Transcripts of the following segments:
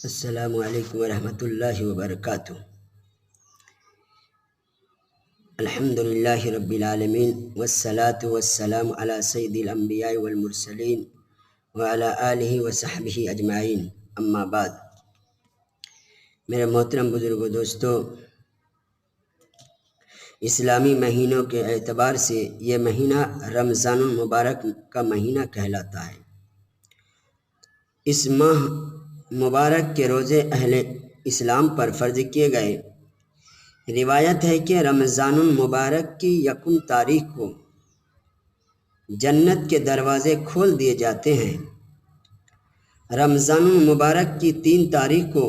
السلام علیکم ورحمۃ اللہ وبرکاتہ۔ الحمد للہ رب العالمین والصلاة والسلام علی سید الانبیاء والمرسلین وعلی آلہ وصحبہ اجمعین، اما بعد۔ میرے محترم بزرگوں، دوستو، اسلامی مہینوں کے اعتبار سے یہ مہینہ رمضان المبارک کا مہینہ کہلاتا ہے۔ اس ماہ مبارک کے روزے اہل اسلام پر فرض کیے گئے۔ روایت ہے کہ رمضان المبارک کی یکم تاریخ کو جنت کے دروازے کھول دیے جاتے ہیں۔ رمضان المبارک کی 3 تاریخ کو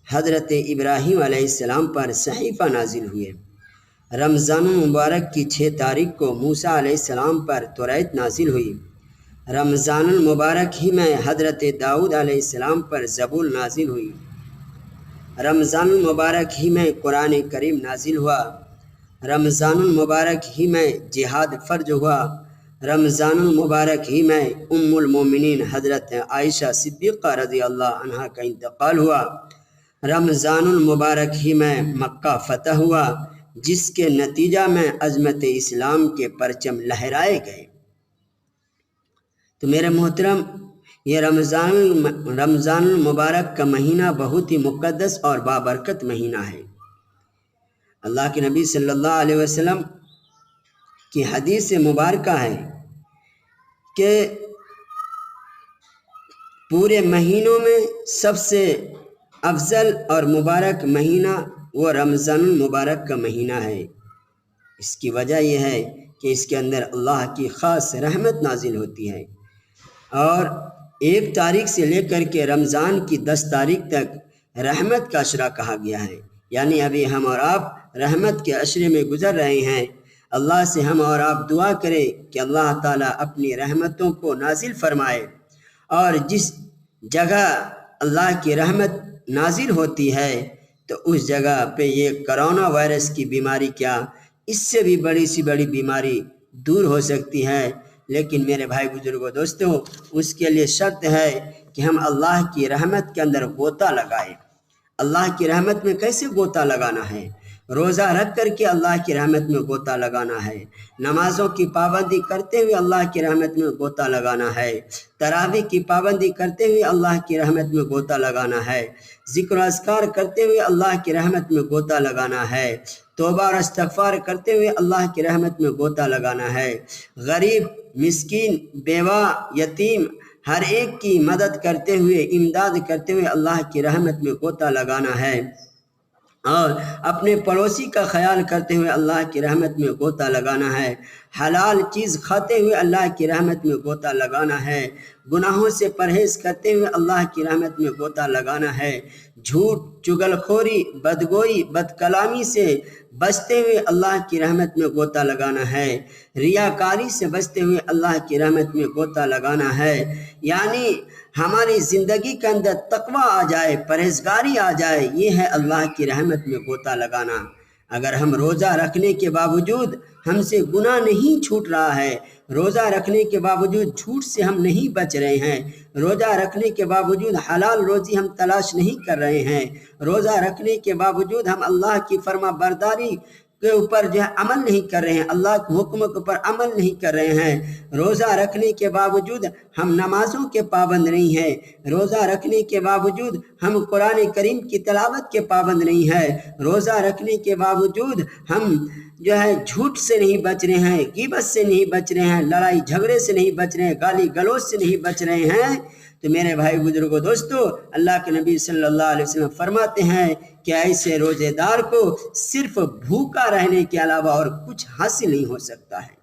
حضرت ابراہیم علیہ السلام پر صحیفہ نازل ہوئے۔ رمضان المبارک کی 6 تاریخ کو موسیٰ علیہ السلام پر توریت نازل ہوئی۔ رمضان المبارک ہی میں حضرت داؤد علیہ السلام پر زبور نازل ہوئی۔ رمضان المبارک ہی میں قرآن کریم نازل ہوا۔ رمضان المبارک ہی میں جہاد فرض ہوا۔ رمضان المبارک ہی میں ام المومنین حضرت عائشہ صدیقہ رضی اللہ عنہا کا انتقال ہوا۔ رمضان المبارک ہی میں مکہ فتح ہوا، جس کے نتیجہ میں عظمت اسلام کے پرچم لہرائے گئے۔ تو میرے محترم، یہ رمضان المبارک کا مہینہ بہت ہی مقدس اور بابرکت مہینہ ہے۔ اللہ کے نبی صلی اللہ علیہ وسلم کی حدیث مبارکہ ہے کہ پورے مہینوں میں سب سے افضل اور مبارک مہینہ وہ رمضان المبارک کا مہینہ ہے۔ اس کی وجہ یہ ہے کہ اس کے اندر اللہ کی خاص رحمت نازل ہوتی ہے، اور 1 تاریخ سے لے کر کے رمضان کی 10 تاریخ تک رحمت کا عشرہ کہا گیا ہے۔ یعنی ابھی ہم اور آپ رحمت کے عشرے میں گزر رہے ہیں۔ اللہ سے ہم اور آپ دعا کریں کہ اللہ تعالیٰ اپنی رحمتوں کو نازل فرمائے، اور جس جگہ اللہ کی رحمت نازل ہوتی ہے تو اس جگہ پہ یہ کرونا وائرس کی بیماری کیا، اس سے بھی بڑی سی بڑی بیماری دور ہو سکتی ہے۔ لیکن میرے بھائی بزرگوں، دوستوں، اس کے لیے شرط ہے کہ ہم اللہ کی رحمت کے اندر غوطہ لگائیں۔ اللہ کی رحمت میں کیسے غوطہ لگانا ہے؟ روزہ رکھ کر کے اللہ کی رحمت میں غوطہ لگانا ہے۔ نمازوں کی پابندی کرتے ہوئے اللہ کی رحمت میں غوطہ لگانا ہے۔ تراویح کی پابندی کرتے ہوئے اللہ کی رحمت میں غوطہ لگانا ہے۔ ذکر و اذکار کرتے ہوئے اللہ کی رحمت میں غوطہ لگانا ہے۔ توبہ اور استغفار کرتے ہوئے اللہ کی رحمت میں غوطہ لگانا ہے۔ غریب، مسکین، بیوہ، یتیم، ہر ایک کی مدد کرتے ہوئے، امداد کرتے ہوئے اللہ کی رحمت میں غوطہ لگانا ہے، اور اپنے پڑوسی کا خیال کرتے ہوئے اللہ کی رحمت میں غوطہ لگانا ہے۔ حلال چیز کھاتے ہوئے اللہ کی رحمت میں غوطہ لگانا ہے۔ گناہوں سے پرہیز کرتے ہوئے اللہ کی رحمت میں غوطہ لگانا ہے۔ جھوٹ، چغل خوری، بدگوئی، بد کلامی سے بچتے ہوئے اللہ کی رحمت میں غوطہ لگانا ہے۔ ریاکاری سے بچتے ہوئے اللہ کی رحمت میں غوطہ لگانا ہے۔ یعنی ہماری زندگی کے اندر تقویٰ آ جائے، پرہیزگاری آ جائے، یہ ہے اللہ کی رحمت میں غوطہ لگانا۔ اگر ہم روزہ رکھنے کے باوجود ہم سے گناہ نہیں چھوٹ رہا ہے، روزہ رکھنے کے باوجود جھوٹ سے ہم نہیں بچ رہے ہیں، روزہ رکھنے کے باوجود حلال روزی ہم تلاش نہیں کر رہے ہیں، روزہ رکھنے کے باوجود ہم اللہ کی فرما برداری کے اوپر عمل نہیں کر رہے ہیں، اللہ کے حکموں کے اوپر عمل نہیں کر رہے ہیں، روزہ رکھنے کے باوجود ہم نمازوں کے پابند نہیں ہیں، روزہ رکھنے کے باوجود ہم قرآن کریم کی تلاوت کے پابند نہیں ہیں، روزہ رکھنے کے باوجود ہم جھوٹ سے نہیں بچ رہے ہیں، غیبت سے نہیں بچ رہے ہیں، لڑائی جھگڑے سے نہیں بچ رہے ہیں، گالی گلوچ سے نہیں بچ رہے ہیں، تو میرے بھائی بزرگوں، دوستو، اللہ کے نبی صلی اللہ علیہ وسلم فرماتے ہیں کہ ایسے روزے دار کو صرف بھوکا رہنے کے علاوہ اور کچھ حاصل نہیں ہو سکتا ہے۔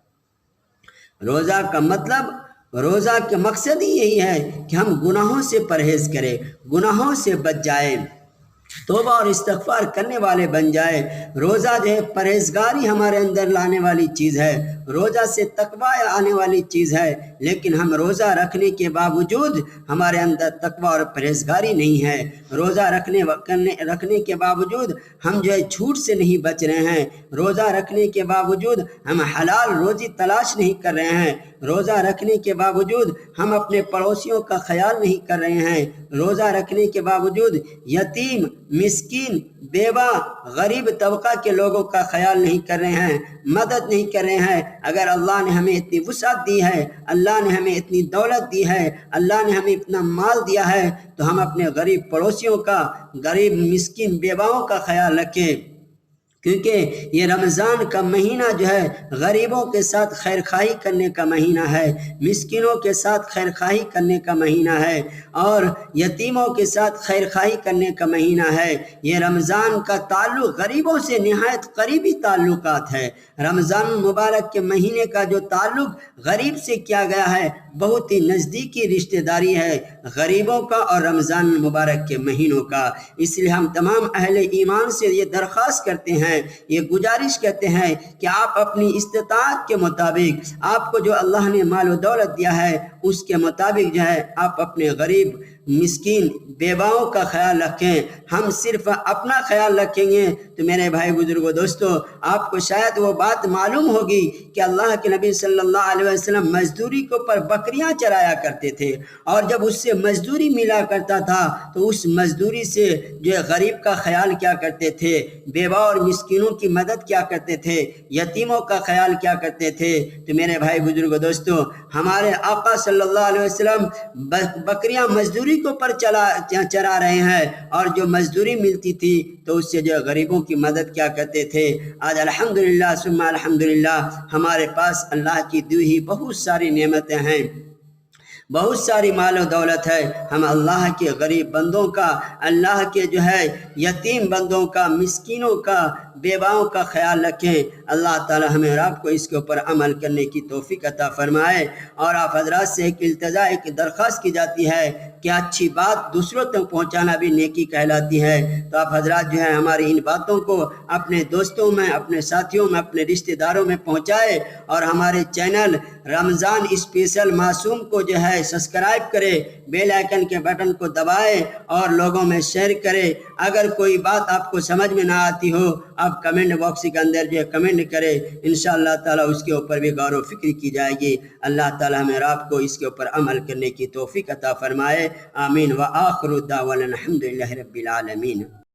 روزہ کا مطلب، روزہ کا مقصد ہی یہی ہے کہ ہم گناہوں سے پرہیز کریں، گناہوں سے بچ جائیں۔ توبہ اور استغفار کرنے والے بن جائے۔ روزہ جو ہے پرہیزگاری ہمارے اندر لانے والی چیز ہے، روزہ سے تقوی آنے والی چیز ہے، لیکن ہم روزہ رکھنے کے باوجود ہمارے اندر تقوی اور پرہیزگاری نہیں ہے۔ روزہ رکھنے کے باوجود ہم جو ہے جھوٹ سے نہیں بچ رہے ہیں، روزہ رکھنے کے باوجود ہم حلال روزی تلاش نہیں کر رہے ہیں، روزہ رکھنے کے باوجود ہم اپنے پڑوسیوں کا خیال نہیں کر رہے ہیں، روزہ رکھنے کے باوجود یتیم، مسکین، بیوہ، غریب طبقہ کے لوگوں کا خیال نہیں کر رہے ہیں، مدد نہیں کر رہے ہیں۔ اگر اللہ نے ہمیں اتنی وسعت دی ہے، اللہ نے ہمیں اتنی دولت دی ہے، اللہ نے ہمیں اتنا مال دیا ہے، تو ہم اپنے غریب پڑوسیوں کا، غریب مسکین بیواؤں کا خیال رکھیں، کیونکہ یہ رمضان کا مہینہ جو ہے غریبوں کے ساتھ خیرخواہی کرنے کا مہینہ ہے، مسکینوں کے ساتھ خیرخواہی کرنے کا مہینہ ہے، اور یتیموں کے ساتھ خیرخواہی کرنے کا مہینہ ہے۔ یہ رمضان کا تعلق غریبوں سے نہایت قریبی تعلقات ہے۔ رمضان المبارک کے مہینے کا جو تعلق غریب سے کیا گیا ہے بہت ہی نزدیکی رشتہ داری ہے غریبوں کا اور رمضان المبارک کے مہینوں کا۔ اس لیے ہم تمام اہل ایمان سے یہ درخواست کرتے ہیں، یہ گزارش کرتے ہیں کہ آپ اپنی استطاعت کے مطابق، آپ کو جو اللہ نے مال و دولت دیا ہے اس کے مطابق جو ہے آپ اپنے غریب، مسکین، بیواؤں کا خیال رکھیں۔ ہم صرف اپنا خیال رکھیں گے تو میرے بھائی بزرگوں دوستو، آپ کو شاید وہ بات معلوم ہوگی کہ اللہ کے نبی صلی اللہ علیہ وسلم مزدوری کے اوپر بکریاں چرایا کرتے تھے، اور جب اس سے مزدوری ملا کرتا تھا تو اس مزدوری سے جو ہے غریب کا خیال کیا کرتے تھے، بیوہ اور مسکینوں کی مدد کیا کرتے تھے، یتیموں کا خیال کیا کرتے تھے۔ تو میرے بھائی بزرگوں دوستو، ہمارے آقا صلی اللہ علیہ وسلم بکریاں مزدوری کے اوپر چرا رہے ہیں، اور جو مزدوری ملتی تھی تو اس سے جو غریبوں کی مدد کیا کرتے تھے۔ آج الحمدللہ ثم الحمدللہ ہمارے پاس اللہ کی دی ہوئی بہت ساری نعمتیں ہیں، بہت ساری مال و دولت ہے۔ ہم اللہ کے غریب بندوں کا، اللہ کے جو ہے یتیم بندوں کا، مسکینوں کا، بیواؤں کا خیال رکھیں۔ اللہ تعالی ہمیں اور آپ کو اس کے اوپر عمل کرنے کی توفیق عطا فرمائے۔ اور آپ حضرات سے ایک التجا، ایک درخواست کی جاتی ہے کہ اچھی بات دوسروں تک پہنچانا بھی نیکی کہلاتی ہے، تو آپ حضرات جو ہے ہماری ان باتوں کو اپنے دوستوں میں، اپنے ساتھیوں میں، اپنے رشتہ داروں میں پہنچائے، اور ہمارے چینل رمضان اسپیشل معصوم کو جو ہے سبسکرائب کرے، بیل آئیکن کے بٹن کو دبائے اور لوگوں میں شیئر کرے۔ اگر کوئی بات آپ کو سمجھ میں نہ آتی ہو، آپ کمنٹ باکس کے اندر جو ہے کمنٹ کرے، انشاءاللہ تعالی اس کے اوپر بھی غور و فکر کی جائے گی۔ اللہ تعالی ہمیں اور آپ کو اس کے اوپر عمل کرنے کی توفیق عطا فرمائے۔ آمین۔ وآخر دعوانا الحمدللہ رب العالمین۔